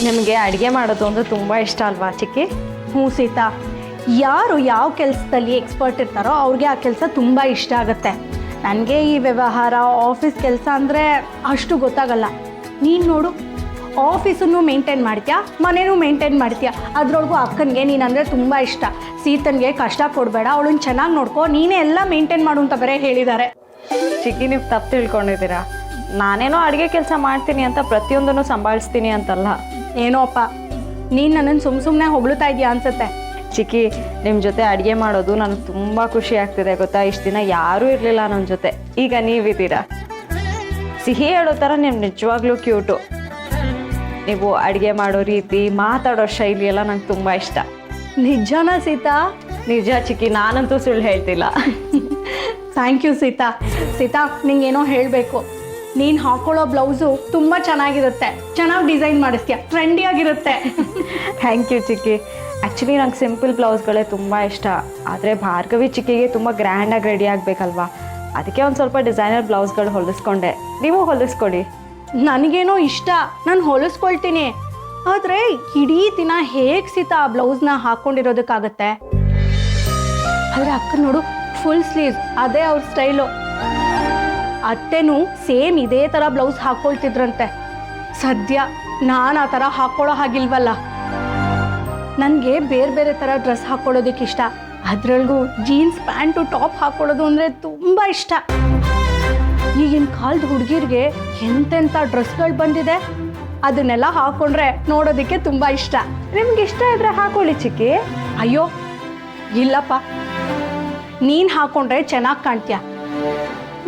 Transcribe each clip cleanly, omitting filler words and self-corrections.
ನಿಮಗೆ ಅಡುಗೆ ಮಾಡೋದು ಅಂದರೆ ತುಂಬ ಇಷ್ಟ ಅಲ್ವಾ ಚಿಕ್ಕಿ? ಹ್ಞೂ ಸೀತಾ, ಯಾರು ಯಾವ ಕೆಲಸದಲ್ಲಿ ಎಕ್ಸ್ಪರ್ಟ್ ಇರ್ತಾರೋ ಅವ್ರಿಗೆ ಆ ಕೆಲಸ ತುಂಬ ಇಷ್ಟ ಆಗುತ್ತೆ. ನನಗೆ ಈ ವ್ಯವಹಾರ ಆಫೀಸ್ ಕೆಲಸ ಅಂದರೆ ಅಷ್ಟು ಗೊತ್ತಾಗಲ್ಲ. ನೀನು ನೋಡು, ಆಫೀಸನ್ನು ಮೇಂಟೈನ್ ಮಾಡ್ತೀಯಾ, ಮನೇನೂ ಮೇಂಟೈನ್ ಮಾಡ್ತೀಯಾ. ಅದರೊಳಗೂ ಅಕ್ಕನಿಗೆ ನೀನಂದರೆ ತುಂಬ ಇಷ್ಟ. ಸೀತನಿಗೆ ಕಷ್ಟ ಕೊಡಬೇಡ, ಅವಳನ್ನ ಚೆನ್ನಾಗಿ ನೋಡ್ಕೊ, ನೀನೇ ಎಲ್ಲ ಮೇಂಟೈನ್ ಮಾಡು ಅಂತ ಬರೀ ಹೇಳಿದ್ದಾರೆ. ಚಿಕ್ಕಿ, ನೀವು ತಪ್ಪು ತಿಳ್ಕೊಂಡಿದ್ದೀರಾ. ನಾನೇನೋ ಅಡುಗೆ ಕೆಲಸ ಮಾಡ್ತೀನಿ ಅಂತ ಪ್ರತಿಯೊಂದನ್ನು ಸಂಭಾಳಿಸ್ತೀನಿ ಅಂತಲ್ಲ. ಏನೋ ಅಪ್ಪ, ನೀನು ನನ್ನನ್ನು ಸುಮ್ಮನೆ ಹೊಗಳ್ತಾ ಇದೆಯಾ ಅನ್ಸುತ್ತೆ. ಚಿಕ್ಕಿ, ನಿಮ್ಮ ಜೊತೆ ಅಡುಗೆ ಮಾಡೋದು ನನಗೆ ತುಂಬ ಖುಷಿ ಆಗ್ತಿದೆ ಗೊತ್ತಾ. ಇಷ್ಟು ದಿನ ಯಾರೂ ಇರಲಿಲ್ಲ ನನ್ನ ಜೊತೆ, ಈಗ ನೀವಿದ್ದೀರಾ. ಸಿಹಿ ಹೇಳೋ ಥರ ನೀವು ನಿಜವಾಗ್ಲೂ ಕ್ಯೂಟು. ನೀವು ಅಡುಗೆ ಮಾಡೋ ರೀತಿ, ಮಾತಾಡೋ ಶೈಲಿ ಎಲ್ಲ ನಂಗೆ ತುಂಬ ಇಷ್ಟ. ನಿಜನಾ ಸೀತಾ? ನಿಜ ಚಿಕ್ಕಿ, ನಾನಂತೂ ಸುಳ್ಳು ಹೇಳ್ತಿಲ್ಲ. Thank you Sita. ಸೀತಾ, ನಿಂಗೇನೋ ಹೇಳಬೇಕು. ನೀನು ಹಾಕೊಳ್ಳೋ ಬ್ಲೌಸು ತುಂಬ ಚೆನ್ನಾಗಿರುತ್ತೆ, ಚೆನ್ನಾಗಿ ಡಿಸೈನ್ ಮಾಡಿಸ್ತೀಯ, ಟ್ರೆಂಡಿಯಾಗಿರುತ್ತೆ. ಥ್ಯಾಂಕ್ ಯು ಚಿಕ್ಕಿ. ಆ್ಯಕ್ಚುಲಿ ನಂಗೆ ಸಿಂಪಲ್ ಬ್ಲೌಸ್ಗಳೇ ತುಂಬ ಇಷ್ಟ. ಆದರೆ ಭಾರ್ಗವಿ ಚಿಕ್ಕಿಗೆ ತುಂಬ ಗ್ರ್ಯಾಂಡಾಗಿ ರೆಡಿ ಆಗಬೇಕಲ್ವಾ, ಅದಕ್ಕೆ ಒಂದು ಸ್ವಲ್ಪ ಡಿಸೈನರ್ ಬ್ಲೌಸ್ಗಳು ಹೊಲಿಸ್ಕೊಂಡೆ. ನೀವು ಹೊಲಿಸ್ಕೊಡಿ. ನನಗೇನೋ ಇಷ್ಟ, ನಾನು ಹೊಲಿಸ್ಕೊಳ್ತೀನಿ. ಆದರೆ ಇಡೀ ದಿನ ಹೇಗೆ ಸೀತಾ ಆ ಬ್ಲೌಸ್ನ ಹಾಕ್ಕೊಂಡಿರೋದಕ್ಕಾಗತ್ತೆ? ಆದರೆ ಅಕ್ಕ ನೋಡು, ಫುಲ್ ಸ್ಲೀವ್ಸ್, ಅದೇ ಅವ್ರ ಸ್ಟೈಲು. ಅತ್ತೆನೂ ಸೇಮ್ ಇದೇ ಥರ ಬ್ಲೌಸ್ ಹಾಕ್ಕೊಳ್ತಿದ್ರಂತೆ. ಸದ್ಯ ನಾನು ಆ ಥರ ಹಾಕ್ಕೊಳ್ಳೋ ಹಾಗಿಲ್ವಲ್ಲ. ನನಗೆ ಬೇರೆ ಬೇರೆ ಥರ ಡ್ರೆಸ್ ಹಾಕ್ಕೊಳ್ಳೋದಕ್ಕೆ ಇಷ್ಟ. ಅದರೊಳಗೂ ಜೀನ್ಸ್ ಪ್ಯಾಂಟು ಟಾಪ್ ಹಾಕ್ಕೊಳ್ಳೋದು ಅಂದರೆ ತುಂಬ ಇಷ್ಟ. ಈಗಿನ ಕಾಲದ ಹುಡುಗಿರಿಗೆ ಎಂತೆಂಥ ಡ್ರೆಸ್ಗಳು ಬಂದಿದೆ, ಅದನ್ನೆಲ್ಲ ಹಾಕ್ಕೊಂಡ್ರೆ ನೋಡೋದಕ್ಕೆ ತುಂಬ ಇಷ್ಟ. ನಿಮ್ಗೆ ಇಷ್ಟ ಇದ್ರೆ ಹಾಕೊಳ್ಳಿ ಚಿಕ್ಕಿ. ಅಯ್ಯೋ ಇಲ್ಲಪ್ಪ, ನೀನು ಹಾಕ್ಕೊಂಡ್ರೆ ಚೆನ್ನಾಗಿ ಕಾಣ್ತೀಯ.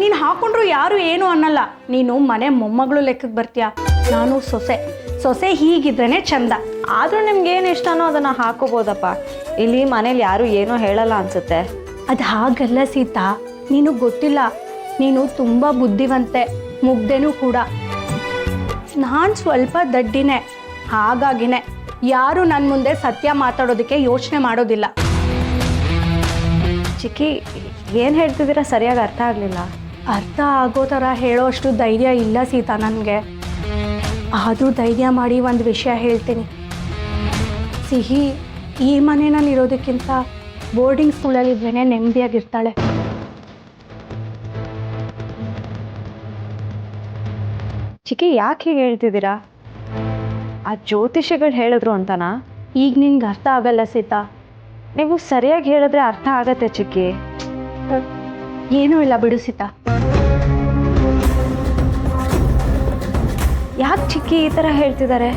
ನೀನು ಹಾಕ್ಕೊಂಡ್ರು ಯಾರು ಏನು ಅನ್ನಲ್ಲ. ನೀನು ಮನೆ ಮೊಮ್ಮಗಳು ಲೆಕ್ಕಕ್ಕೆ ಬರ್ತೀಯ, ನಾನು ಸೊಸೆ ಹೀಗಿದ್ರೇ ಚಂದ. ಆದರೂ ನಿಮ್ಗೇನು ಇಷ್ಟನೋ ಅದನ್ನು ಹಾಕೋಬೋದಪ್ಪ. ಇಲ್ಲಿ ಮನೇಲಿ ಯಾರು ಏನೋ ಹೇಳಲ್ಲ ಅನ್ಸುತ್ತೆ. ಅದು ಹಾಗಲ್ಲ ಸೀತಾ, ನೀನು ಗೊತ್ತಿಲ್ಲ. ನೀನು ತುಂಬ ಬುದ್ಧಿವಂತೆ, ಮುಗ್ಧೆನೂ ಕೂಡ. ನಾನು ಸ್ವಲ್ಪ ದಡ್ಡಿನೇ, ಹಾಗಾಗಿನೇ ಯಾರು ನನ್ನ ಮುಂದೆ ಸತ್ಯ ಮಾತಾಡೋದಕ್ಕೆ ಯೋಚನೆ ಮಾಡೋದಿಲ್ಲ. ಚಿಕ್ಕಿ, ಏನು ಹೇಳ್ತಿದ್ದೀರಾ ಸರಿಯಾಗಿ ಅರ್ಥ ಆಗಲಿಲ್ಲ. ಅರ್ಥ ಆಗೋ ಥರ ಹೇಳೋ ಅಷ್ಟು ಧೈರ್ಯ ಇಲ್ಲ ಸೀತಾ ನನಗೆ. ಆದರೂ ಧೈರ್ಯ ಮಾಡಿ ಒಂದು ವಿಷಯ ಹೇಳ್ತೀನಿ. ಸಿಹಿ ಈ ಮನೆಯಲ್ಲಿ ಇರೋದಕ್ಕಿಂತ ಬೋರ್ಡಿಂಗ್ ಸ್ಕೂಲಲ್ಲಿದ್ರೇ ನೆಮ್ಮದಿಯಾಗಿರ್ತಾಳೆ. ಚಿಕ್ಕಿ, ಯಾಕೆ ಹೀಗೆ ಹೇಳ್ತಿದ್ದೀರಾ? ಆ ಜ್ಯೋತಿಷಿಗಳು ಹೇಳಿದ್ರು ಅಂತನಾ? ಈಗ ನಿನ್ಗೆ ಅರ್ಥ ಆಗಲ್ಲ ಸೀತಾ. ನೀವು ಸರಿಯಾಗಿ ಹೇಳಿದ್ರೆ ಅರ್ಥ ಆಗತ್ತೆ ಚಿಕ್ಕಿ. ಏನೂ ಇಲ್ಲ ಬಿಡು ಸೀತಾ. ಯಾಕೆ ಚಿಕ್ಕಿ ಈ ಥರ ಹೇಳ್ತಿದ್ದಾರೆ?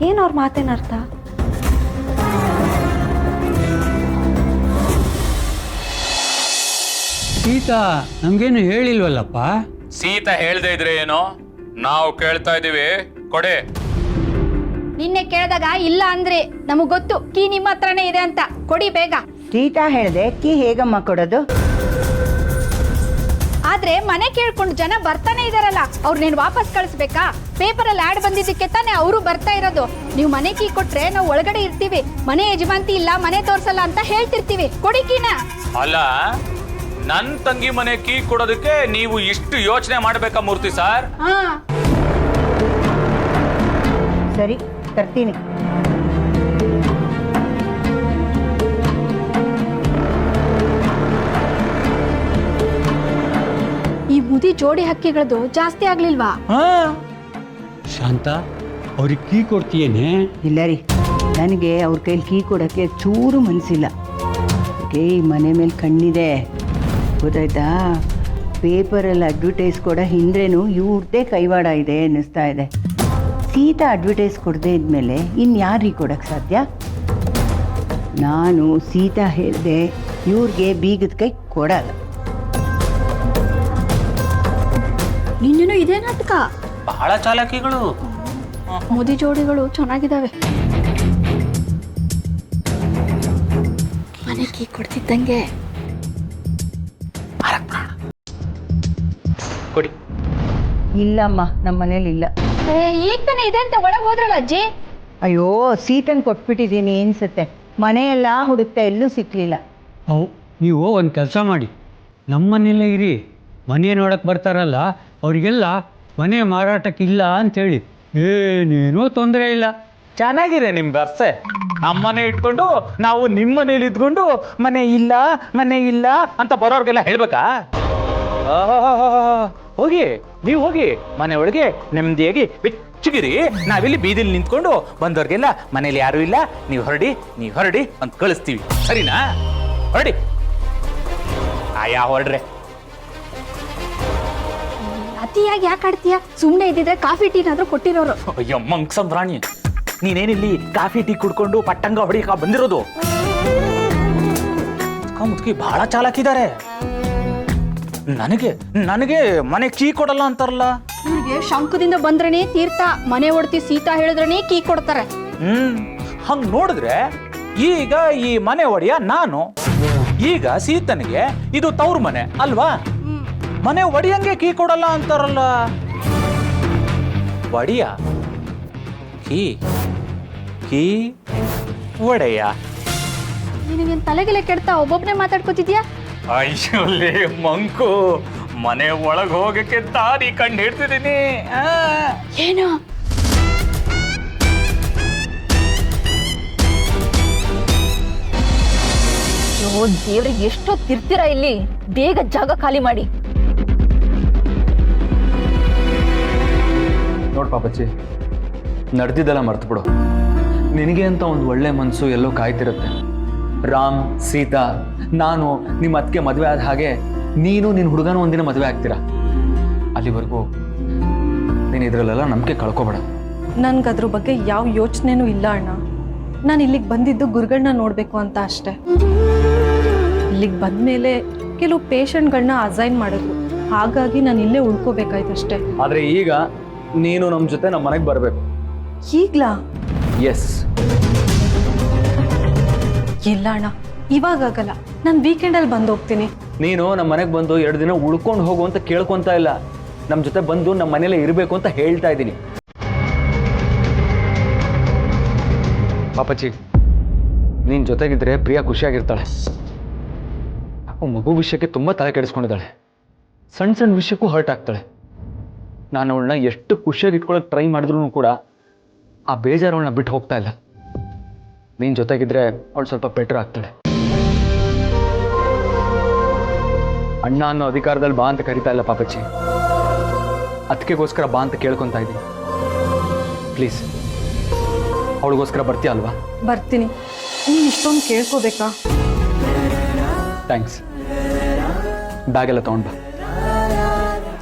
ಏನು ಅವ್ರ ಮಾತೇನು ಅರ್ಥ? ಸೀತಾ ನಮಗೇನು ಹೇಳಿಲ್ವಲ್ಲಪ್ಪ. ಸೀತಾ ಹೇಳ್ದೆ ಇದ್ರೆ ಏನೋ, ನಾವು ಕೇಳ್ತಾ ಇದೀವಿ, ಕೊಡೆ. ನಿನ್ನೆ ಕೇಳಿದಾಗ ಇಲ್ಲ ಅಂದ್ರೆ ನಮಗ್ ಗೊತ್ತು ಕೀ ನಿಮ್ಮ ಹತ್ರನೇ ಇದೆ ಅಂತ. ಕೊಡಿ ಬೇಗ. ಸೀತಾ ಹೇಳ್ದೆ, ಕೀ ಹೇಗಮ್ಮ ಕೊಡೋದು? ಆದ್ರೆ ಮನೆ ಕೇಳ್ಕೊಂಡು ಜನ ಬರ್ತಾನೆ ಇದಾರಲ್ಲ, ಅವ್ರು ನೀನ್ ವಾಪಸ್ ಕಳಿಸ್ಬೇಕಾ? ಪೇಪರಲ್ಲಿ ಆಡ್ ಬಂದಿದ್ದಕ್ಕೆ ತಾನೇ ಅವರು ಬರ್ತಾ ಇರೋದು. ನೀವು ಮನೆ ಕೀ ಕೊಟ್ರೆ ನಾವು ಒಳಗಡೆ ಇರ್ತೀವಿ, ಮನೆ ಯಜಮಾಂತಿ ಇಲ್ಲ, ಮನೆ ತೋರ್ಸಲ್ಲ ಅಂತ ಹೇಳ್ತಿರ್ತೀವಿ. ಕೊಡಿ ಕೀನ. ಅಲ್ಲ, ನನ್ ತಂಗಿ ಮನೆ ಕೀ ಕೊಡೋದಕ್ಕೆ ನೀವು ಇಷ್ಟು ಯೋಚನೆ ಮಾಡ್ಬೇಕಾ ಮೂರ್ತಿ ಸರ್? ಹಾ, ಸರಿ ತರ್ತೀನಿ. ಈ ಮುದಿ ಜೋಡಿ ಹಕ್ಕಿಗಳದ್ದು ಜಾಸ್ತಿ ಆಗ್ಲಿಲ್ವಾ? ಶಾಂತ, ಅವ್ರಿಗೆ ಕೀ ಕೊಡ್ತೀಯೇನೆ? ಇಲ್ಲ ರೀ, ನನಗೆ ಅವ್ರ ಕೈಲಿ ಕೀ ಕೊಡೋಕ್ಕೆ ಚೂರು ಮನಸ್ಸಿಲ್ಲ. ಈ ಮನೆ ಮೇಲೆ ಕಣ್ಣಿದೆ ಗೊತ್ತಾಯ್ತಾ. ಪೇಪರಲ್ಲಿ ಅಡ್ವರ್ಟೈಸ್ ಕೊಡೋ ಹಿಂದ್ರೇನು ಇವ್ರದ್ದೇ ಕೈವಾಡ ಇದೆ ಅನ್ನಿಸ್ತಾ ಇದೆ. ಸೀತಾ ಅಡ್ವರ್ಟೈಸ್ ಕೊಡದೇ ಇದ್ಮೇಲೆ ಇನ್ಯಾರಿಗೆ ಕೊಡೋಕ್ಕೆ ಸಾಧ್ಯ? ನಾನು ಸೀತಾ ಹೇಳಿದೆ, ಇವ್ರಿಗೆ ಬೀಗದ ಕೈ ಕೊಡಲ್ಲ. ನಿನ್ನೇನು ಇದೇ ನಾಟಕ. ಬಹಳ ಚಾಲಾಕಿಗಳು. ಮುದಿ ಜೋಡಿಗಳು ಚೆನ್ನಾಗಿದ್ದಾವೆ. ಮನೆ ಕೀ ಕೊಡ್ತಿದ್ದಂಗೆ ಕೊಡಿ. ಇಲ್ಲಮ್ಮ, ನಮ್ಮ ಮನೇಲಿ ಇಲ್ಲ. ಈಗ ತಾನೇ ಇದೆ ಅಂತ ಒಳಗೆ ಹೋದ್ರಲ್ಲ ಅಜ್ಜಿ. ಅಯ್ಯೋ, ಸೀತನ್ ಕೊಟ್ಬಿಟ್ಟಿದ್ದೀನಿ ಅನ್ಸುತ್ತೆ. ಮನೆಯೆಲ್ಲ ಹುಡುಕ್ತಾ ಎಲ್ಲೂ ಸಿಕ್ಕಲಿಲ್ಲ. ಅವು ನೀವು ಒಂದು ಕೆಲಸ ಮಾಡಿ, ನಮ್ಮ ಮನೇಲೇ ಇರಿ. ಮನೆ ನೋಡಕ್ಕೆ ಬರ್ತಾರಲ್ಲ ಅವರಿಗೆಲ್ಲ ಮನೆ ಮಾರಾಟಕ್ಕಿಲ್ಲ ಅಂಥೇಳಿ. ಏನೇನೂ ತೊಂದರೆ ಇಲ್ಲ. ಚೆನ್ನಾಗಿದೆ ನಿಮ್ ಬರ್ಸೆ. ಅಮ್ಮನೆ ಇಟ್ಕೊಂಡು ನಾವು ನಿಮ್ಮ ಮನೇಲಿ ಇದ್ಕೊಂಡು ಮನೆ ಇಲ್ಲ ಅಂತ ಬರೋರ್ಗೆಲ್ಲ ಹೇಳ್ಬೇಕಾ? ಹೋಗಿ ನೀವು ಹೋಗಿ ಮನೆ ಒಳಗೆ ನೆಮ್ಮದಿಯಾಗಿ ಬೆಚ್ಚಗಿರಿ. ನಾವಿಲ್ಲಿ ಬೀದಿಲಿ ನಿಂತ್ಕೊಂಡು ಬಂದವ್ರಿಗೆಲ್ಲ ಮನೇಲಿ ಯಾರು ಇಲ್ಲ, ನೀವು ಹೊರಡಿ ಅಂತ ಕಳಿಸ್ತೀವಿ. ಸರಿನಾ? ಹೊರಡಿ. ಆಯಾ ಹೊರಡ್ರೆ. ಅತಿಯಾಗಿ ಯಾಕೆ ಆಡ್ತೀಯ? ಸುಮ್ಮನೆ ಇದ್ದಿದ್ರೆ ಕಾಫಿ ಟೀನಾದ್ರೂ ಕೊಟ್ಟಿರೋರು. ಅಯ್ಯೋ ಮಂಕ್ಸಂಬ್ರಾಣಿ, ನೀನೇನಿಲ್ಲಿ ಕಾಫಿ ಟೀ ಕುಡ್ಕೊಂಡು ಪಟ್ಟಂಗ ಹೊಡಿಕ ಬಂದಿರೋದು? ಮುದುಕಿ ಬಹಳ ಚಾಲಾಕಿದ್ದಾರೆ. ನನಗೆ ಮನೆ ಕೀ ಕೊಡಲ್ಲ ಅಂತಾರಲ್ಲ. ಇವ್ರಿಗೆ ಶಂಕದಿಂದ ಬಂದ್ರನೇ ತೀರ್ಥ, ಮನೆ ಒಡ್ತಿ ಸೀತಾ ಹೇಳಿದ್ರನೇ ಕೀ ಕೊಡ್ತಾರೆ. ಹಂಗ್ ನೋಡಿದ್ರೆ ಈಗ ಈ ಮನೆ ಒಡೆಯ ನಾನು, ಈಗ ಸೀತನಿಗೆ ಇದು ತವ್ರ ಮನೆ ಅಲ್ವಾ? ಮನೆ ಒಡೆಯಂಗೆ ಕೀ ಕೊಡಲ್ಲ ಅಂತಾರಲ್ಲ. ಒಡೆಯ ಕೀ ಒಡೆಯ. ನಿನಗೇನ್ ತಲೆಗೆಲೆ ಕೆಡ್ತಾ ಒಬ್ಬೊಬ್ನೇ ಮಾತಾಡ್ಕೋತಿದ್ಯಾ? ಅಯ್ಯೋಲೇ ಮಂಕು, ಮನೆ ಒಳಗೆ ಹೋಗಕ್ಕೆ ದಾರಿ ಕಂಡು ಹಿಡ್ತಿದ್ದೀನಿ. ಏನು? ದೇವ್ರಿಗೆ ಎಷ್ಟೊತ್ತಿರ್ತೀರಾ ಇಲ್ಲಿ? ಬೇಗ ಜಾಗ ಖಾಲಿ ಮಾಡಿ. ನೋಡ್ ಪಾಪಚ್ಚಿ, ನಡೆದಿದ್ದೆಲ್ಲ ಮರ್ತು ಬಿಡು. ನಿನಗೆ ಅಂತ ಒಂದು ಒಳ್ಳೆ ಮನಸ್ಸು ಎಲ್ಲೋ ಕಾಯ್ತಿರುತ್ತೆ. ರಾಮ್, ಸೀತಾ, ನಾನು ನಿಮ್ಮ ಅತ್ತಿಗೆ ಮದುವೆ ಆದ ಹಾಗೆ ನೀನು ನಿನ್ನ ಹುಡುಗನ ಒಂದಿನ ಮದುವೆ ಆಗ್ತೀರಾ. ಅಲ್ಲಿವರೆಗೂ ನೀನು ಇದರಲ್ಲೆಲ್ಲ ನಂಬಿಕೆ ಕಳ್ಕೊಬೇಡ. ನನ್ಗೆ ಅದ್ರ ಬಗ್ಗೆ ಯಾವ ಯೋಚನೆನೂ ಇಲ್ಲ ಅಣ್ಣ. ನಾನು ಇಲ್ಲಿಗೆ ಬಂದಿದ್ದು ಗುರುಗಳನ್ನ ನೋಡಬೇಕು ಅಂತ ಅಷ್ಟೆ. ಇಲ್ಲಿಗೆ ಬಂದಮೇಲೆ ಕೆಲವು ಪೇಷಂಟ್ಗಳನ್ನ ಅಸೈನ್ ಮಾಡಿದ್ರು, ಹಾಗಾಗಿ ನಾನು ಇಲ್ಲೇ ಉಳ್ಕೋಬೇಕಾಯ್ತು ಅಷ್ಟೇ. ಆದರೆ ಈಗ ನೀನು ನಮ್ಮ ಜೊತೆ ನಮ್ಮ ಮನೆಗೆ ಬರಬೇಕು. ಈಗ್ಲಾ? ಎಸ್. ಇಲ್ಲ ಅಣ್ಣ, ಇವಾಗಲ್ಲ. ನಾನು ವೀಕೆಂಡಲ್ಲಿ ಬಂದು ಹೋಗ್ತೀನಿ. ನೀನು ನಮ್ಮ ಮನೆಗೆ ಬಂದು 2 ದಿನ ಉಳ್ಕೊಂಡು ಹೋಗು ಅಂತ ಕೇಳ್ಕೊತಾ ಇಲ್ಲ, ನಮ್ಮ ಜೊತೆ ಬಂದು ನಮ್ಮ ಮನೇಲೆ ಇರಬೇಕು ಅಂತ ಹೇಳ್ತಾ ಇದ್ದೀನಿ. ಪಾಪಚ್ಚಿ, ನೀನು ಜೊತೆಗಿದ್ರೆ ಪ್ರಿಯಾ ಖುಷಿಯಾಗಿರ್ತಾಳೆ. ಮಗು ವಿಷಯಕ್ಕೆ ತುಂಬ ತಲೆ ಕೆಡಿಸ್ಕೊಂಡಿದ್ದಾಳೆ. ಸಣ್ಣ ವಿಷಯಕ್ಕೂ ಹರ್ಟ್ ಆಗ್ತಾಳೆ. ನಾನು ಅವಳನ್ನ ಎಷ್ಟು ಖುಷಿಯಾಗಿ ಇಟ್ಕೊಳ್ಳೋಕೆ ಟ್ರೈ ಮಾಡಿದ್ರು ಕೂಡ ಆ ಬೇಜಾರು ಅವಳನ್ನ ಬಿಟ್ಟು ಹೋಗ್ತಾ ಇಲ್ಲ. ನೀನು ಜೊತೆಗಿದ್ರೆ ಅವಳು ಸ್ವಲ್ಪ ಬೆಟರ್ ಆಗ್ತಾಳೆ. ಅಣ್ಣ ಅನ್ನೋ ಅಧಿಕಾರದಲ್ಲಿ ಬಾ ಅಂತ ಕರಿತಾ ಇಲ್ಲ ಪಾಪಚ್ಚಿ, ಅದಕ್ಕೆಗೋಸ್ಕರ ಬಾ ಅಂತ ಕೇಳ್ಕೊತಾ ಇದ್ದೀನಿ. ಪ್ಲೀಸ್, ಅವಳಿಗೋಸ್ಕರ ಬರ್ತೀಯ ಅಲ್ವಾ? ಬರ್ತೀನಿ. ನೀನು ಇಷ್ಟೊಂದು ಕೇಳ್ಕೋಬೇಕಾ? ಥ್ಯಾಂಕ್ಸ್. ಬ್ಯಾಗೆಲ್ಲ ತೊಗೊಂಡು ಬಾ.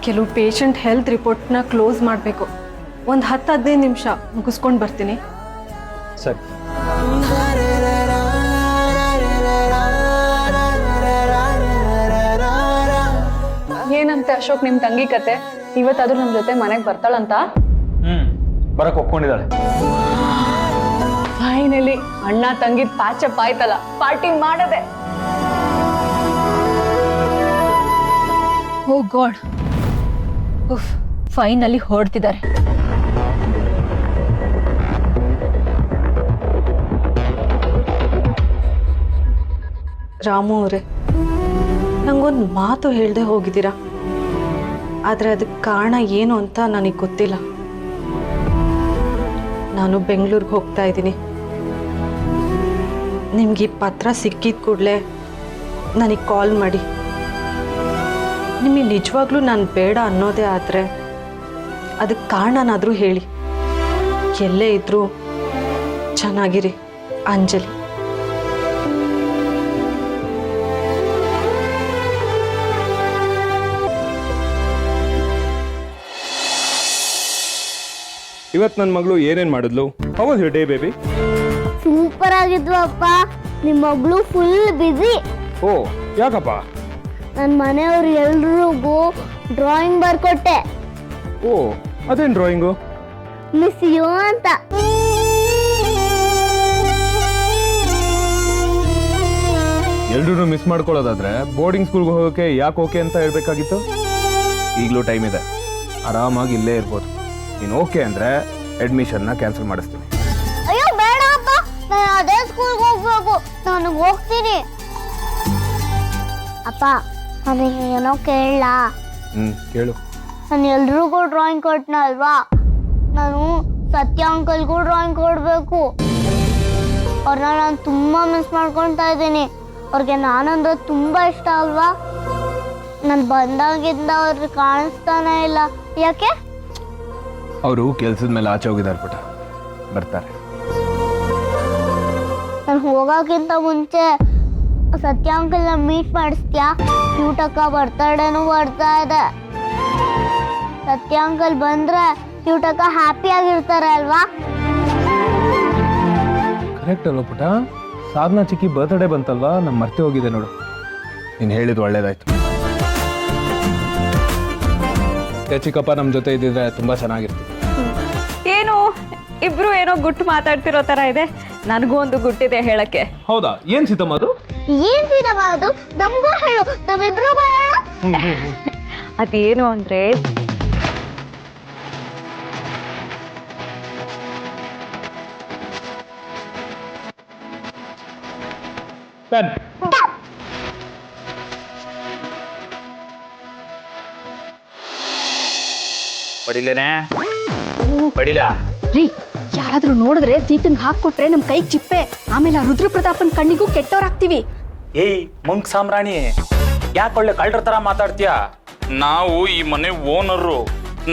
ಕೆಲವು ಪೇಷಂಟ್ ಹೆಲ್ತ್ ರಿಪೋರ್ಟ್ನ ಕ್ಲೋಸ್ ಮಾಡಬೇಕು. ಒಂದು 10-15 ನಿಮಿಷ ಮುಗಿಸ್ಕೊಂಡು ಬರ್ತೀನಿ. ಸರಿ. ಏನಂತೆ ಅಶೋಕ್ ನಿಮ್ಮ ತಂಗಿ ಕತೆ? ಇವತ್ತಾದ್ರೂ ನಮ್ಮ ಜೊತೆ ಮನೆಗೆ ಬರ್ತಾಳಂತ? ಬರಕ್ಕೆ ಒಪ್ಕೊಂಡಿದ್ದಾಳೆ. ಫೈನಲಿ ಅಣ್ಣ ತಂಗಿ ಪ್ಯಾಚಪ್ ಆಯ್ತಲ್ಲ, ಪಾರ್ಟಿ ಮಾಡದೆ. ಓ ಗಾಡ್, ಫೈನಲಿ ಹೊರಡ್ತಿದ್ದಾರೆ. ರಾಮು ಅವರೇ, ನಂಗೊಂದು ಮಾತು ಹೇಳ್ದೆ ಹೋಗಿದ್ದೀರಾ, ಆದರೆ ಅದಕ್ಕೆ ಕಾರಣ ಏನು ಅಂತ ನನಗೆ ಗೊತ್ತಿಲ್ಲ. ನಾನು ಬೆಂಗಳೂರಿಗೆ ಹೋಗ್ತಾ ಇದ್ದೀನಿ. ನಿಮ್ಗೆ ಈ ಪತ್ರ ಸಿಕ್ಕಿದ ಕೂಡಲೇ ನನಗೆ ಕಾಲ್ ಮಾಡಿ. ನಿಮಗೆ ನಿಜವಾಗ್ಲೂ ನಾನು ಬೇಡ ಅನ್ನೋದೇ ಆದರೆ ಅದಕ್ಕೆ ಕಾರಣನಾದರೂ ಹೇಳಿ. ಎಲ್ಲೇ ಇದ್ರೂ ಚೆನ್ನಾಗಿರಿ. ಅಂಜಲಿ. ಇವತ್ತು ನನ್ನ ಮಗಳು ಏನೇನು ಮಾಡಿದ್ಲು? How was your day baby? Super ಆಗಿದ್ವು ಅಪ್ಪ. ನಿಮ್ಮ ಮಗಳು ಫುಲ್ ಬ್ಯುಸಿ. ಓ, ಯಾಕಪ್ಪ? ನನ್ನ ಮನೆಯವ್ರು ಎಲ್ರಿಗೂ ಡ್ರಾಯಿಂಗ್ ಬರ್ಕೊಟ್ಟೆ. ಓ, ಅದೇನು ಡ್ರಾಯಿಂಗು? ಮಿಸ್ ಯು ಅಂತ. ಎಲ್ರೂ ಮಿಸ್ ಮಾಡ್ಕೊಳ್ಳೋದಾದ್ರೆ ಬೋರ್ಡಿಂಗ್ ಸ್ಕೂಲ್ಗೆ ಹೋಗೋಕೆ ಯಾಕೆ ಓಕೆ ಅಂತ ಹೇಳ್ಬೇಕಾಗಿತ್ತು? ಈಗಲೂ ಟೈಮ್ ಇದೆ, ಆರಾಮಾಗಿ ಇಲ್ಲೇ ಇರ್ಬೋದು. ನೀನು ಓಕೆ ಅಂದರೆ ಅಡ್ಮಿಷನ್ನ ಕ್ಯಾನ್ಸಲ್ ಮಾಡಿಸ್ತೀನಿ. ಅಯ್ಯೋ ಬೇಡ ಅಪ್ಪ, ನಾನು ಅದೇ ಸ್ಕೂಲ್ಗೆ ಹೋಗ್ಬೇಕು. ನಾನು ಹೋಗ್ತೀನಿ. ಅಪ್ಪ, ನನಗೆ ಏನೋ ಕೇಳಲ್ಲ? ಕೇಳು. ನಾನು ಎಲ್ರಿಗೂ ಡ್ರಾಯಿಂಗ್ ಕೊಟ್ಟನ ಅಲ್ವಾ, ನಾನು ಸತ್ಯ ಅಂಕಲ್ಗೂ ಡ್ರಾಯಿಂಗ್ ಕೊಡಬೇಕು. ಅವ್ರನ್ನ ನಾನು ತುಂಬ ಮಿಸ್ ಮಾಡ್ಕೊತಾ ಇದ್ದೀನಿ. ಅವ್ರಿಗೆ ನಾನಂದ್ರೆ ತುಂಬ ಇಷ್ಟ ಅಲ್ವಾ? ನಾನು ಬಂದಾಗಿಂದ ಅವ್ರಿಗೆ ಕಾಣಿಸ್ತಾನೆ ಇಲ್ಲ. ಯಾಕೆ? ಅವರು ಕೆಲ್ಸದ ಮೇಲೆ ಆಚೆ ಹೋಗಿದ್ದಾರೆ ಪುಟ, ಬರ್ತಾರೆ. ನಾನು ಹೋಗೋಕ್ಕಿಂತ ಮುಂಚೆ ಸತ್ಯ ಅಂಕಲ್ನ ಮೀಟ್ ಮಾಡಿಸ್ತೀಯಾ? ಕ್ಯೂಟಕ್ಕ ಬರ್ತಡೇನೂ ಬರ್ತಾ ಇದೆ. ಸತ್ಯ ಅಂಕಲ್ ಬಂದ್ರೆ ಕ್ಯೂಟಕ್ಕ ಹ್ಯಾಪಿ ಆಗಿರ್ತಾರೆ ಅಲ್ವಾ? ಕರೆಕ್ಟ್ ಅಲ್ವ ಪುಟ? ಸಾಧನಾ ಚಿಕ್ಕಿ ಬರ್ತ್ಡೇ ಬಂತಲ್ವಾ, ನಮ್ಮ ಮರ್ತೆ ಹೋಗಿದೆ ನೋಡು. ನೀನು ಹೇಳಿದ್ದು ಒಳ್ಳೇದಾಯ್ತು. ಚಿಕ್ಕಪ್ಪ ನಮ್ಮ ಜೊತೆ ಇದ್ದಿದ್ರೆ ತುಂಬ ಚೆನ್ನಾಗಿರ್ತಿತ್ತು. ಏನು ಇಬ್ರು ಏನೋ ಗುಟ್ಟು ಮಾತಾಡ್ತಿರೋ ಥರ ಇದೆ. ನನಗೂ ಒಂದು ಗುಟ್ಟಿದೆ ಹೇಳಕ್ಕೆ. ಹೌದಾ? ಏನ್ ಸೀತಮ್ಮ ಅದು? ಏನ್ ಸಿನಿಮಾ ಅದು? ನಮಗೂ ಹೇಳು, ನಾವಿಬ್ರು ಬರೋಣ. ಅದೇನು ಅಂದ್ರೆ ಬಡಿಲೇನೆ ಬಡಿಲ. ರೀ, ಯಾರಾದ್ರೂ ನೋಡಿದ್ರೆ ಸೀತಂಗ್ ಹಾಕೊಟ್ರೆ ನಮ್ ಕೈ ಚಿಪ್ಪೆ. ಆಮೇಲೆ ಆ ರುದ್ರ ಪ್ರತಾಪನ್ ಕಣ್ಣಿಗೂ ಕೆಟ್ಟವ್ರಾಗ್ತೀವಿ. ಏಯ್ ಮಂಕ್ ಸಾಮ್ರಾಣಿ, ಯಾಕೆ ಒಳ್ಳೆ ಕಳ್ಳರ ತರ ಮಾತಾಡ್ತೀಯ? ನಾವು ಈ ಮನೆ ಓನರು.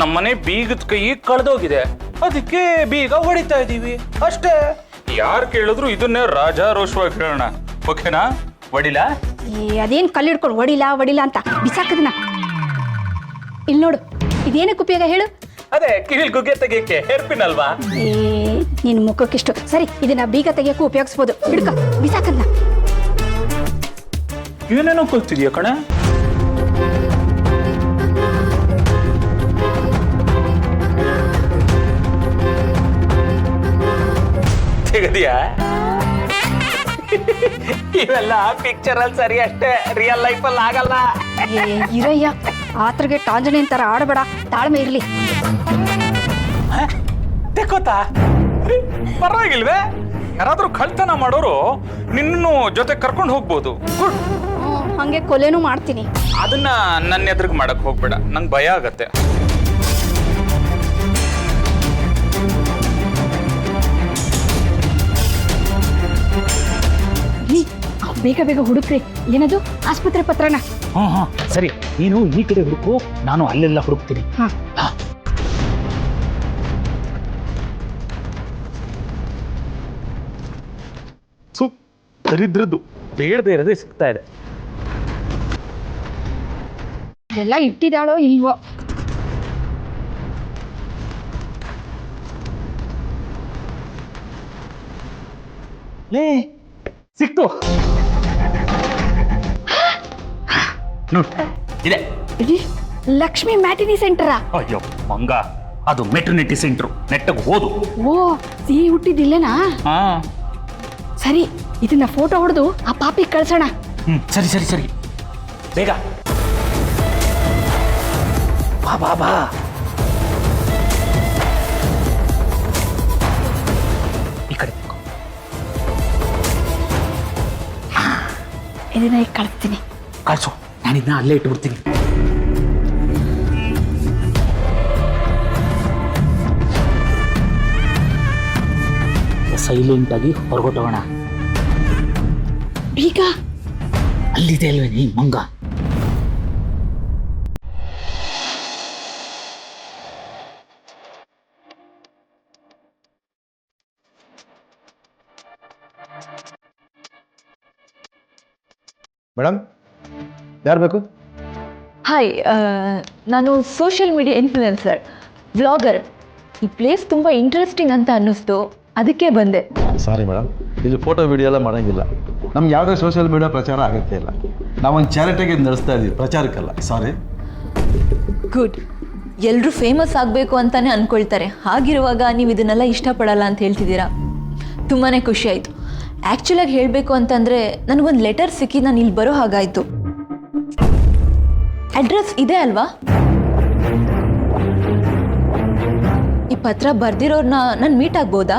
ನಮ್ಮನೆ ಬೀಗದ ಕೈ ಕಳೆದೋಗಿದೆ, ಅದಕ್ಕೆ ಬೀಗ ಹೊಡಿತಾ ಇದೀವಿ ಅಷ್ಟೇ. ಯಾರು ಕೇಳಿದ್ರು ಇದನ್ನೇ ರಾಜಾರೋಷವಾಗಿ ಹೇಳೋಣ. ಓಕೆನಾ? ಹೊಡಿಲ? ಅದೇನ್ ಕಲ್ಲು ಹಿಡ್ಕೊಂಡು ಹೊಡಿಲ್ಲ ಅಂತ ಬಿಸಾಕದನ. ಇಲ್ಲಿ ನೋಡು, ಇದೇನಕ್ಕೆ ಉಪಯೋಗ ಹೇಳು? ಅದೇ ಕಿವಿಲ್ ಗುಗ್ಗೆ ತೆಗಿಯಕ್ಕೆ ಹೇರ್ಪಿನ್ ಅಲ್ವಾ? ನಿನ್ ಮುಖಕ್ಕಿಷ್ಟು. ಸರಿ, ಇದನ್ನ ಬೀಗ ತೆಗಿಯಕ್ಕೂ ಉಪಯೋಗಿಸ್ಬೋದು. ಹಿಡ್ಕ, ಬಿಸಾಕದ್ನ. ಏನೇನೋ ಕಲ್ತಿದ್ಯಾ ಕಣ? ತೆಗದಿಯಾ? ಇವೆಲ್ಲ ಪಿಕ್ಚರ್ ಅಲ್ಲಿ ಸರಿ ಅಷ್ಟೇ, ರಿಯಲ್ ಲೈಫ್ ಅಲ್ಲಿ ಆಗಲ್ಲ. ಇರಯ್ಯ, ಆತ್ರಗೆ ಟಾಂಜನೆ ಅಂತಾರ ಆಡಬೇಡ, ತಾಳ್ಮೆ ಇರ್ಲಿ. ತೆಕ್ಕೋತಾ? ಪರವಾಗಿಲ್ವೇ? ಯಾರಾದ್ರೂ ಕಳ್ತನ ಮಾಡೋರು ನಿನ್ನೂ ಜೊತೆ ಕರ್ಕೊಂಡು ಹೋಗ್ಬೋದು. ಗುಡ್. ಹಂಗೆ ಕೊಲೆನೂ ಮಾಡ್ತೀನಿ. ಅದನ್ನ ನನ್ನ ಎದುರಿಗೆ ಮಾಡಕ್ ಹೋಗ್ಬೇಡ, ನಂಗೆ ಭಯ ಆಗತ್ತೆ. ಬೇಗ ಬೇಗ ಹುಡುಕ್ರಿ. ಏನದು? ಆಸ್ಪತ್ರೆ ಪತ್ರನ? ಹಾ ಸರಿ, ನೀನು ಈ ಕಡೆ ಹುಡುಕು, ನಾನು ಅಲ್ಲೆಲ್ಲ ಹುಡುಕ್ತೀನಿ. ಹಾ. ದರಿದ್ರದ್ದು ಬೇಡದೇ ಇರೋದೇ ಸಿಗ್ತಾ ಇದೆ. ಎಲ್ಲ ಇಟ್ಟಿದ್ದಾಳೋ ಇಲ್ವೋ? ಲೇ, ಸಿಕ್ತು. ಇದೆ. ಲಕ್ಷ್ಮಿ ಮ್ಯಾಟಿನಿ ಸೆಂಟರಾ? ಅಯ್ಯೋ ಮಂಗ, ಅದು ಮೆಟರ್ನಿಟಿ ಸೆಂಟ್ರು. ನೆಟ್ಟಗೆ ಹೋದು. ಓ, ಸಿಹಿ ಹುಟ್ಟಿದಿಲ್ಲೇನಾ? ಹಾ ಸರಿ, ಇದನ್ನ ಫೋಟೋ ಹೊಡೆದು ಆ ಪಾಪಿಗೆ ಕಳ್ಸೋಣ. ಸರಿ ಸರಿ ಸರಿ, ಬೇಗ ಬಾ ಬಾ ಬಾ. ಈ ಕಡೆ ಇದನ್ನ ಈಗ ಕಳಿಸ್ತೀನಿ. ಕಳ್ಸು, ನಾನಿದ್ನ ಅಲ್ಲೇ ಇಟ್ಬಿಡ್ತೀನಿ. ಸೈಲೆಂಟ್ ಆಗಿ ಹೊರಗೊಟ್ಟೋಣ. ಈಗ ಅಲ್ಲಿದೆ ಅಲ್ವೇ ನೀ ಮಂಗ? ಮೇಡಮ್, ಯಾರು ಬೇಕು? ಹಾಯ್, ನಾನು ಸೋಷಿಯಲ್ ಮೀಡಿಯಾ ಇನ್ಫ್ಲುಯೆನ್ಸರ್, ವ್ಲಾಗರ್. ಈ ಪ್ಲೇಸ್ ತುಂಬ ಇಂಟ್ರೆಸ್ಟಿಂಗ್ ಅಂತ ಅನ್ನಿಸ್ತು, ಅದಕ್ಕೆ ಬಂದೆ. ಸಾರಿ ಮೇಡಮ್, ಇದು ಫೋಟೋ ವಿಡಿಯೋ ಎಲ್ಲ ಮಾಡೋಂಗಿಲ್ಲ. ನಮ್ಗೆ ಯಾವುದೇ ಸೋಷಿಯಲ್ ಮೀಡಿಯಾ ಪ್ರಚಾರ ಆಗತ್ತೇ ಇಲ್ಲ. ನಾವೊಂದು ಚಾರಿಟಿಗೆ ನಡೆಸ್ತಾ ಇದ್ದೀವಿ, ಪ್ರಚಾರಕ್ಕಲ್ಲ. ಸಾರಿ. ಗುಡ್. ಎಲ್ಲರೂ ಫೇಮಸ್ ಆಗಬೇಕು ಅಂತಲೇ ಅಂದ್ಕೊಳ್ತಾರೆ. ಹಾಗಿರುವಾಗ ನೀವು ಇದನ್ನೆಲ್ಲ ಇಷ್ಟಪಡಲ್ಲ ಅಂತ ಹೇಳ್ತಿದ್ದೀರಾ, ತುಂಬಾ ಖುಷಿ ಆಯಿತು. ಆ್ಯಕ್ಚುಲಾಗಿ ಹೇಳಬೇಕು ಅಂತಂದರೆ ನನಗೊಂದು ಲೆಟರ್ ಸಿಕ್ಕಿ ನಾನು ಇಲ್ಲಿ ಬರೋ ಹಾಗಾಯಿತು. ಅಡ್ರೆಸ್ ಇದೆ ಅಲ್ವಾ? ಈ ಪತ್ರ ಬರ್ದಿರೋರ್ನ ನಾನು ಮೀಟ್ ಆಗ್ಬೋದಾ?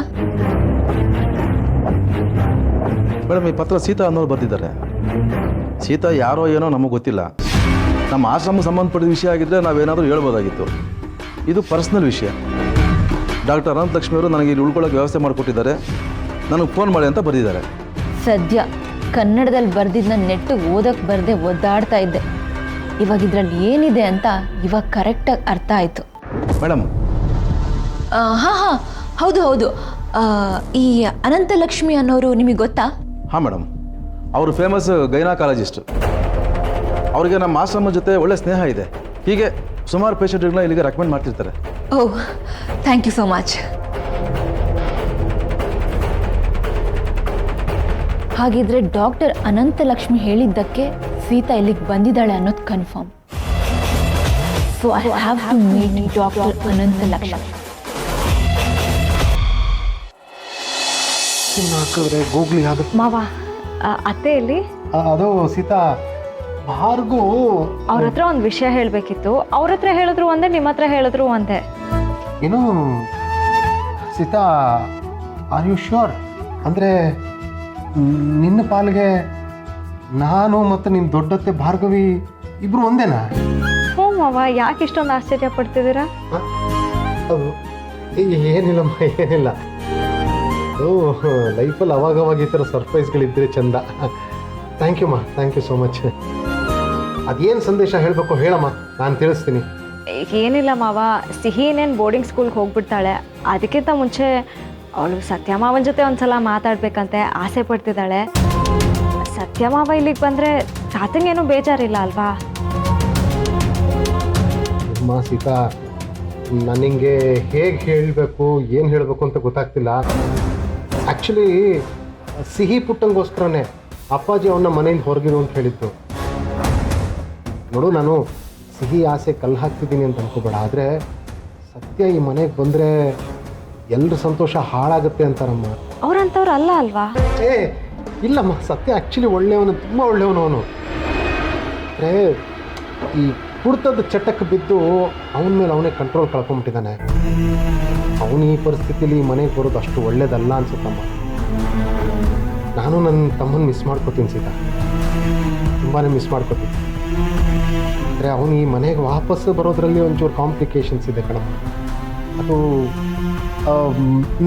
ಮೇಡಮ್, ಈ ಪತ್ರ ಸೀತಾ ಅನ್ನೋರು ಬರ್ತಿದ್ದಾರೆ. ಸೀತಾ ಯಾರೋ ಏನೋ ನಮಗೆ ಗೊತ್ತಿಲ್ಲ. ನಮ್ಮ ಆಶ್ರಮಕ್ಕೆ ಸಂಬಂಧಪಟ್ಟಿದ ವಿಷಯ ಆಗಿದ್ದರೆ ನಾವೇನಾದರೂ ಹೇಳ್ಬೋದಾಗಿತ್ತು. ಇದು ಪರ್ಸ್ನಲ್ ವಿಷಯ. ಡಾಕ್ಟರ್ ಅನಂತಲಕ್ಷ್ಮಿ ಅವರು ನನಗೆ ಇಲ್ಲಿ ಉಳ್ಕೊಳ್ಳೋಕೆ ವ್ಯವಸ್ಥೆ ಮಾಡಿಕೊಟ್ಟಿದ್ದಾರೆ, ನನಗೆ ಫೋನ್ ಮಾಡಿ ಅಂತ ಬರೆದಿದ್ದಾರೆ. ಸದ್ಯ ಕನ್ನಡದಲ್ಲಿ ಬರೆದಿದ್ದನ್ನ ನೆಟ್ಟು ಓದಕ್ಕೆ ಬರದೆ ಒದ್ದಾಡ್ತಾ ಇದ್ದೆ. ಇವಾಗ ಇದರಲ್ಲಿ ಏನಿದೆ ಅಂತ ಇವಾಗ ಕರೆಕ್ಟಾಗಿ ಅರ್ಥ ಆಯಿತು. ಮೇಡಮ್, ಹಾಂ ಹೌದು ಹೌದು. ಈ ಅನಂತಲಕ್ಷ್ಮಿ ಅನ್ನೋರು ನಿಮಗೆ ಗೊತ್ತಾ? ಹಾಂ ಮೇಡಮ್, ಅವರು ಫೇಮಸ್ ಗೈನಕಾಲಜಿಸ್ಟ್. ಅವರಿಗೆ ನಮ್ಮ ಆಶ್ರಮ ಜೊತೆ ಒಳ್ಳೆ ಸ್ನೇಹ ಇದೆ. ಹೀಗೆ ಸುಮಾರು ಪೇಷಂಟ್ಗಳನ್ನ ಇಲ್ಲಿಗೆ ರೆಕಮೆಂಡ್ ಮಾಡ್ತಿರ್ತಾರೆ. Oh, thank you so much. ಹಾಗಿದ್ರೆ ಡಾಕ್ಟರ್ ಅನಂತಲಕ್ಷ್ಮಿ ಹೇಳಿದ್ದಕ್ಕೆ ಸೀತಾ ಇಲ್ಲಿಗೆ ಬಂದಿದ್ದಾಳೆ ಅನ್ನೋದು confirm. So I have to meet doctor Ananthalakshmi. ಗೂಗ್ಲಿ ಅದು ಮಾವ ಅತ್ತೆ ಇಲ್ಲಿ ಅದು ಸೀತಾ ಭಾರ್ಗು ಅವ್ರ ಹತ್ರ ಒಂದು ವಿಷಯ ಹೇಳಬೇಕಿತ್ತು. ಅವ್ರ ಹತ್ರ ಹೇಳಿದ್ರು ಒಂದೇ, ನಿಮ್ಮ ಹತ್ರ ಹೇಳಿದ್ರು ಒಂದೇ. ಏನು ಸೀತಾ, ಆರ್ ಯು ಶ್ಯೂರ್? ಅಂದರೆ ನಿನ್ನ ಪಾಲಿಗೆ ನಾನು ಮತ್ತು ನಿನ್ನ ದೊಡ್ಡತ್ತೆ ಭಾರ್ಗವಿ ಇಬ್ರು ಒಂದೇನಾ? ಹ್ಞೂ ಮಾವ, ಯಾಕೆ ಇಷ್ಟೊಂದು ಆಶ್ಚರ್ಯ ಪಡ್ತಿದ್ದೀರಾ? ಅದು ಏನಿಲ್ಲಮ್ಮ, ಏನಿಲ್ಲ. ಅದು ಲೈಫಲ್ಲಿ ಅವಾಗವಾಗ ಈ ಥರ ಸರ್ಪ್ರೈಸ್ಗಳಿದ್ದರೆ ಚಂದ. ಥ್ಯಾಂಕ್ ಯು ಮಾ, ಥ್ಯಾಂಕ್ ಯು ಸೋ ಮಚ್. ಅದೇನು ಸಂದೇಶ ಹೇಳಬೇಕು ಹೇಳಮ್ಮ, ನಾನು ತಿಳಿಸ್ತೀನಿ. ಏನಿಲ್ಲ ಮಾವ, ಸಿಹಿನೇನು ಬೋರ್ಡಿಂಗ್ ಸ್ಕೂಲ್ಗೆ ಹೋಗ್ಬಿಡ್ತಾಳೆ. ಅದಕ್ಕಿಂತ ಮುಂಚೆ ಅವಳು ಸತ್ಯಮಾವನ ಜೊತೆ ಒಂದ್ಸಲ ಮಾತಾಡ್ಬೇಕಂತೆ ಆಸೆ ಪಡ್ತಿದ್ದಾಳೆ. ಸತ್ಯಮಾವ ಇಲ್ಲಿಗೆ ಬಂದರೆ ತಾತಂಗೇನು ಬೇಜಾರಿಲ್ಲ ಅಲ್ವಾ? ಅಮ್ಮ ಸೀತಾ, ನನಗೆ ಹೇಗೆ ಹೇಳಬೇಕು, ಏನು ಹೇಳಬೇಕು ಅಂತ ಗೊತ್ತಾಗ್ತಿಲ್ಲ. ಆ್ಯಕ್ಚುಲಿ ಸಿಹಿ ಪುಟ್ಟಂಗೋಸ್ಕರನೇ ಅಪ್ಪಾಜಿ ಅವನ್ನ ಮನೆಯಿಂದ ಹೊರಗಿರು ಅಂತ ಹೇಳಿದ್ದು. ನೋಡು, ನಾನು ಸಿಹಿ ಆಸೆ ಕಲ್ಲು ಹಾಕ್ತಿದ್ದೀನಿ ಅಂತ ಅನ್ಕೋಬೇಡ. ಆದರೆ ಸತ್ಯ ಈ ಮನೆಗೆ ಬಂದರೆ ಎಲ್ಲರ ಸಂತೋಷ ಹಾಳಾಗುತ್ತೆ ಅಂತಾರಮ್ಮ. ಅವ್ರಂಥವ್ರು ಅಲ್ಲ ಅಲ್ವಾ? ಇಲ್ಲಮ್ಮ, ಸತ್ಯ ಆ್ಯಕ್ಚುಲಿ ಒಳ್ಳೆಯವನು, ತುಂಬ ಒಳ್ಳೆಯವನು ಅವನು. ಅಂದರೆ ಈ ಕುಡ್ತದ ಚಟಕ್ಕೆ ಬಿದ್ದು ಅವನ ಮೇಲೆ ಅವನೇ ಕಂಟ್ರೋಲ್ ಕಳ್ಕೊಂಬಿಟ್ಟಿದ್ದಾನೆ. ಅವನು ಈ ಪರಿಸ್ಥಿತಿಲಿ ಮನೆಗೆ ಬರೋದು ಅಷ್ಟು ಒಳ್ಳೇದಲ್ಲ ಅನ್ಸುತ್ತಮ್ಮ. ನಾನು ನನ್ನ ತಮ್ಮನ ಮಿಸ್ ಮಾಡ್ಕೋತೀನಿ ಸೀತಾ, ತುಂಬಾ ಮಿಸ್ ಮಾಡ್ಕೋತೀನಿ. ಅಂದರೆ ಅವನು ಈ ಮನೆಗೆ ವಾಪಸ್ಸು ಬರೋದ್ರಲ್ಲಿ ಒಂಚೂರು ಕಾಂಪ್ಲಿಕೇಶನ್ಸ್ ಇದೆ ಕಣಮ್ಮ. ಅದು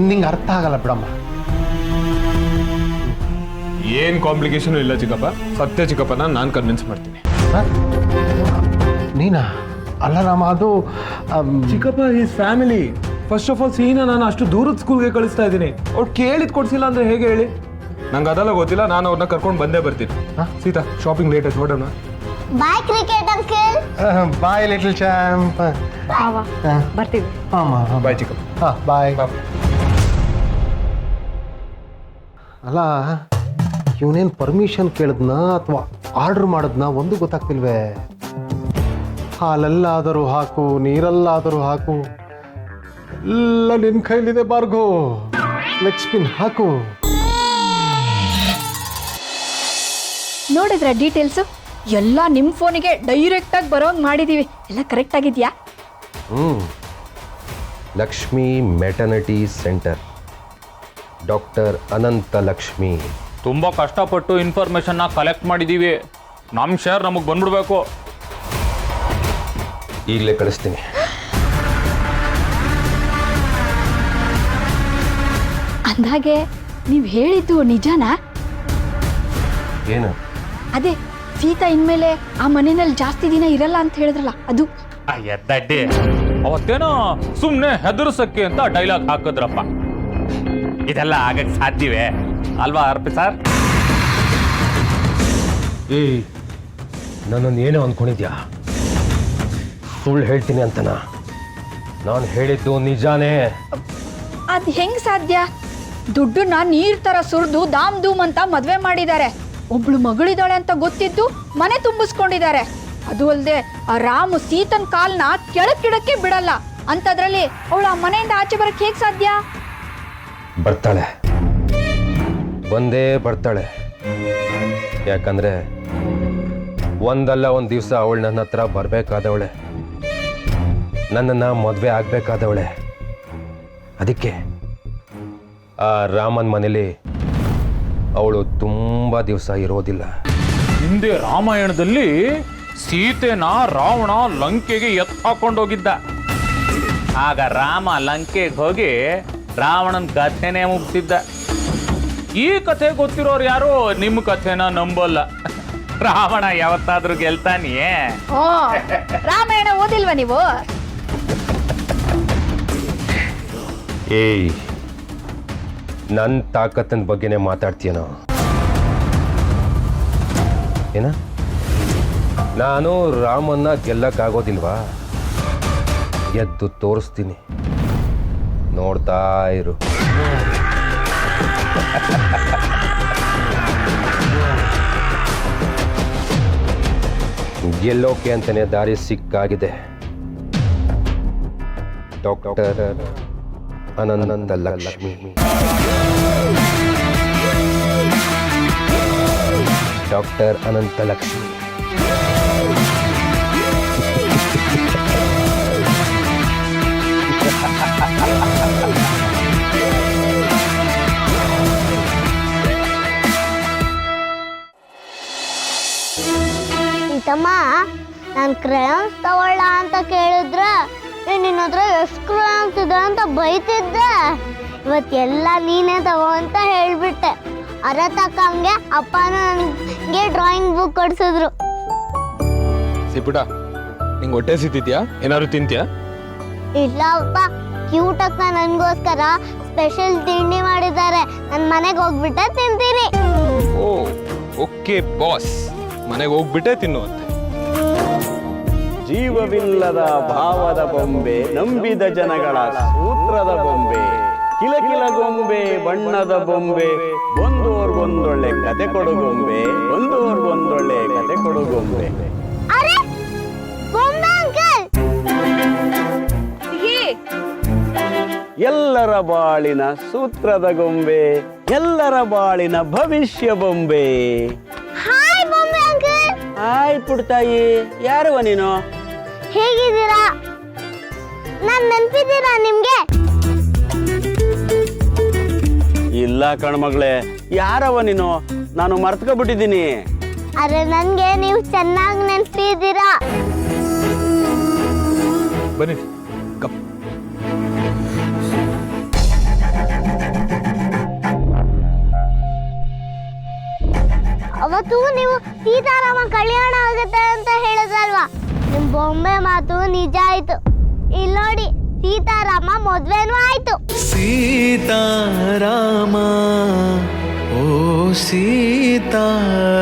ನಿಂಗೆ ಅರ್ಥ ಆಗಲ್ಲ ಬಿಡಮ್ಮ. ಏನು ಕಾಂಪ್ಲಿಕೇಶನು ಇಲ್ಲ ಚಿಕ್ಕಪ್ಪ. ಸತ್ಯ ಚಿಕ್ಕಪ್ಪನ ನಾನು ಕನ್ವಿನ್ಸ್ ಮಾಡ್ತೀನಿ. ನೀನಾ? ಅಲ್ಲ ರಾಮ, ಅದು ಚಿಕ್ಕಪ್ಪ is family. First of all Seena ನಾನು ಅಷ್ಟು ದೂರದ ಸ್ಕೂಲ್ಗೆ ಕಳಿಸ್ತಾ ಇದ್ದೀನಿ. ಅವ್ರು ಕೇಳಿದ್ ಕೊಡ್ಸಿಲ್ಲ ಅಂದ್ರೆ ಹೇಗೆ ಹೇಳಿ? ನಂಗೆ ಅದೆಲ್ಲ ಗೊತ್ತಿಲ್ಲ, ನಾನು ಅವ್ರನ್ನ ಕರ್ಕೊಂಡು ಬಂದೇ ಬರ್ತೀನಿ. ಸೀತಾ, ಶಾಪಿಂಗ್ ಲೇಟ್ ಆಯ್ತು, ಹೊಡೋಣ. ಬಾಯ್ ಕ್ರಿಕೆಟ್ ಅಂಕಲ್. ಬಾಯ್ ಲಿಟಲ್ ಚಾಂಪ್. ಮಾವ ಬರ್ತೀವಿ. ಹಾಂ ಬಾಯ್ ಚಿಕ್ಕಪ್ಪ. ಹಾಂ ಬಾಯ್. ಅಲ್ಲ, ಇವನೇನು ಪರ್ಮಿಷನ್ ಕೇಳಿದ್ನಾ ಅಥವಾ ಆರ್ಡ್ರ್ ಮಾಡಿದ್ನಾ ಒಂದು ಗೊತ್ತಾಗ್ತಿಲ್ವೇ. ಹಾಲಲ್ಲಾದರೂ ಹಾಕು, ನೀರಲ್ಲಾದರೂ ಹಾಕು, ಎಲ್ಲ ನಿನ್ನ ಕೈಲಿದೆ ಬಾರ್ಗೋ. ಲೆಗ್ ಸ್ಪಿನ್ ಹಾಕು. ನೋಡಿದ್ರ ಡೀಟೇಲ್ಸು ಎಲ್ಲ ನಿಮ್ಮ ಫೋನಿಗೆ ಡೈರೆಕ್ಟಾಗಿ ಬರೋಂಗೆ ಮಾಡಿದ್ದೀವಿ. ಎಲ್ಲ ಕರೆಕ್ಟ್ ಆಗಿದೆಯಾ? Lakshmi maternity centre, doctor Ananthalakshmi. ತುಂಬ ಕಷ್ಟಪಟ್ಟು ಇನ್ಫಾರ್ಮೇಷನ್ನ ಕಲೆಕ್ಟ್ ಮಾಡಿದ್ದೀವಿ. ನಮ್ಮ ಶೇರ್ ನಮಗೆ ಬಂದ್ಬಿಡ್ಬೇಕು. ಈಗಲೇ ಕಳಿಸ್ತೀನಿ. ಅಂದಾಗೆ ನೀವು ಹೇಳಿದ್ದು ನಿಜನಾ? ಏನು? ಅದೇ ಸೀತಾ ಇನ್ಮೇಲೆ ಆ ಮನೆಯಲ್ಲಿ ಜಾಸ್ತಿ ದಿನ ಇರಲ್ಲ ಅಂತ ಹೇಳಿದ್ರಲ್ಲ, ಅದು. ಎದ್ದಡ್ಡಿ, ಅವತ್ತೇನೋ ಸುಮ್ಮನೆ ಹೆದರ್ಸಕ್ಕೆ ಅಂತ ಡೈಲಾಗ್ ಹಾಕಿದ್ರಪ್ಪ. ಇದೆಲ್ಲ ಆಗಕ್ಕೆ ಸಾಧ್ಯವೇ ಅಲ್ವಾ ಅರ್ಪಿ ಸರ್? ನನ್ನನ್ನು ಏನೋ ಅಂದ್ಕೊಂಡಿದ್ಯಾ? ಸುಳ್ಳು ಹೇಳ್ತೀನಿ ಅಂತನಾ? ನಾನು ಹೇಳಿದ್ದು ನಿಜಾನೇ. ಅದು ಹೆಂಗ್ ಸಾಧ್ಯ? ದುಡ್ಡನ್ನ ನೀರ್ ತರ ಸುರಿದು ದಾಮ್ ಧೂಮ್ ಅಂತ ಮದ್ವೆ ಮಾಡಿದ್ದಾರೆ. ಒಬ್ಳು ಮಗಳಿದ್ದಾಳೆ ಅಂತ ಗೊತ್ತಿದ್ದು ಮನೆ ತುಂಬಿಸ್ಕೊಂಡಿದ್ದಾರೆ. ಅದು ಅಲ್ಲದೆ ಆ ರಾಮು ಸೀತನ್ ಕಾಲ್ನ ಕೆಳಕ್ಕಿಡಕ್ಕೆ ಬಿಡಲ್ಲ. ಅಂತದ್ರಲ್ಲಿ ಅವಳು ಆ ಮನೆಯಿಂದ ಆಚೆ ಬರಕ್ಕೆ ಹೇಗ್ ಸಾಧ್ಯ? ಬರ್ತಾಳೆ, ಬಂದೇ ಬರ್ತಾಳೆ. ಯಾಕಂದ್ರೆ ಒಂದಲ್ಲ ಒಂದು ದಿವಸ ಅವಳು ನನ್ನ ಹತ್ರ ಬರಬೇಕಾದವಳೆ, ನನ್ನನ್ನು ಮದುವೆ ಆಗಬೇಕಾದವಳೆ. ಅದಕ್ಕೆ ಆ ರಾಮನ್ ಮನೇಲಿ ಅವಳು ತುಂಬ ದಿವಸ ಇರೋದಿಲ್ಲ. ಹಿಂದೆ ರಾಮಾಯಣದಲ್ಲಿ ಸೀತೆನ ರಾವಣ ಲಂಕೆಗೆ ಎತ್ತಾಕೊಂಡೋಗಿದ್ದ. ಆಗ ರಾಮ ಲಂಕೆಗೆ ಹೋಗಿ ರಾವಣನ ಕಥೆನೇ ಮುಗಿಸಿದ್ದ. ಈ ಕಥೆ ಗೊತ್ತಿರೋರು ಯಾರು ನಿಮ್ಮ ಕಥೆನ ನಂಬಲ್ಲ. ರಾವಣ ಯಾವತ್ತಾದ್ರೂ ಗೆಲ್ತಾನಿಯೇ? ಓ ರಾಮಾಯಣ ಓದಿಲ್ವಾ ನೀವು? ಏಯ್, ನನ್ನ ತಾಕತ್ತಿನ ಬಗ್ಗೆನೇ ಮಾತಾಡ್ತೀಯನೋ? ಏನ ನಾನು ರಾಮನ್ನ ಗೆಲ್ಲಕ್ಕಾಗೋದಿಲ್ವಾ? ಎದ್ದು ತೋರಿಸ್ತೀನಿ, ನೋಡ್ತಾ ಇರು. ಗೆಲ್ಲೋಕೆ ಅಂತಾನೆ ದಾರಿ ಸಿಕ್ಕಾಗಿದೆ. ಡಾಕ್ಟರ್ ಅನಂತ ಲಕ್ಷ್ಮಿ. ಡಾಕ್ಟರ್ ಅನಂತ ಲಕ್ಷ್ಮಿ. ಸೀತಮ್ಮ, ನಾನು ಕ್ರೇಯಾನ್ಸ್ ತಗೊಳ್ಳ ಅಂತ ಕೇಳಿದ್ರೆ ನಿನ್ನ ಹತ್ರ ಎಷ್ಟು ಕ್ರೇಯಾನ್ಸ್ ಇದೆ ಅಂತ ಬೈತಿದ್ದೆ. ಇವತ್ತೆಲ್ಲ ನೀನೇ ತಗೋ ಅಂತ ಹೇಳ್ಬಿಟ್ಟೆ. ಅರ ತಕ್ಕಂಗೆ ಅಪ್ಪನ ನನಗೆ ಡ್ರಾಯಿಂಗ್ ಬುಕ್ ಕೊಡ್ಸಿದ್ರು. ಸಿಪುಟ, ನಿಂಗೆ ಹೊಟ್ಟೆ ಸಿಗ್ತಿದ್ಯಾ? ಏನಾದ್ರು ತಿಂತ್ಯಾ? ಇಲ್ಲ ಅಪ್ಪ, ಕ್ಯೂಟ್ ಅಕ್ಕ ನನಗೋಸ್ಕರ ಸ್ಪೆಷಲ್ ತಿಂಡಿ ಮಾಡಿದ್ದಾರೆ. ನನ್ನ ಮನೆಗೆ ಹೋಗ್ಬಿಟ್ಟೆ ತಿಂತೀನಿ. ಓ ಓಕೆ ಬಾಸ್, ಮನೆಗೆ ಹೋಗ್ಬಿಟ್ಟೆ ತಿನ್ನುವಂತೆ. ಜೀವವಿಲ್ಲದ ಭಾವದ ಬೊಂಬೆ, ನಂಬಿದ ಜನಗಳ ಸೂತ್ರದ ಬೊಂಬೆ, ಕಿಲಕಿಲ ಗೊಂಬೆ, ಬಣ್ಣದ ಬೊಂಬೆ, ಒಂದೋರ್ಗೊಂದೊಳ್ಳೆ ಕತೆ ಕೊಡು ಗೊಂಬೆ, ಒಂದೋರ್ಗೊಂದೊಳ್ಳೆ ಕತೆ ಕೊಡು ಗೊಂಬೆ. ಅರೆ ಗೊಂಬೆ ಅಂಕಲ್! ಎಲ್ಲರ ಬಾಳಿನ ಸೂತ್ರದ ಗೊಂಬೆ, ಎಲ್ಲರ ಬಾಳಿನ ಭವಿಷ್ಯ ಬೊಂಬೆ. ಹಾಯ್ ಗೊಂಬೆ ಅಂಕಲ್. ಹಾಯ್ ಪುಡ್ತಾಯಿ, ಯಾರವ ನೀನು? ಹೇಗಿದ್ದೀರಾ? ನಾನು ನೆನಪಿದ್ದೀರಾ ನಿಮ್ಗೆ? ಇಲ್ಲ ಕಣ್ಮಗಳೇ, ಯಾರವ ನೀನು? ನಾನು ಮರ್ತ್ಕೊಬಿಟ್ಟಿದ್ದೀನಿ. ಅರೆ ನನ್ಗೆ ನೀವು ಚೆನ್ನಾಗಿ ನೆನಪಿದ್ದೀರಾ. ಬನ್ನಿ ಕಪ್. ಅವತ್ತು ನೀವು ಸೀತಾರಾಮ ಕಲ್ಯಾಣ ಆಗುತ್ತೆ ಅಂತ ಹೇಳಿದ್ರಲ್ವಾ? ನಿಮ್ ಬೊಂಬೆ ಮಾತು ನಿಜ ಆಯ್ತು. ಇಲ್ಲಿ ನೋಡಿ, ಸೀತಾರಾಮ ಮದ್ವೆನೂ ಆಯ್ತು. ಸೀತಾರಾಮ ಓ ಸೀತಾರಾಮ.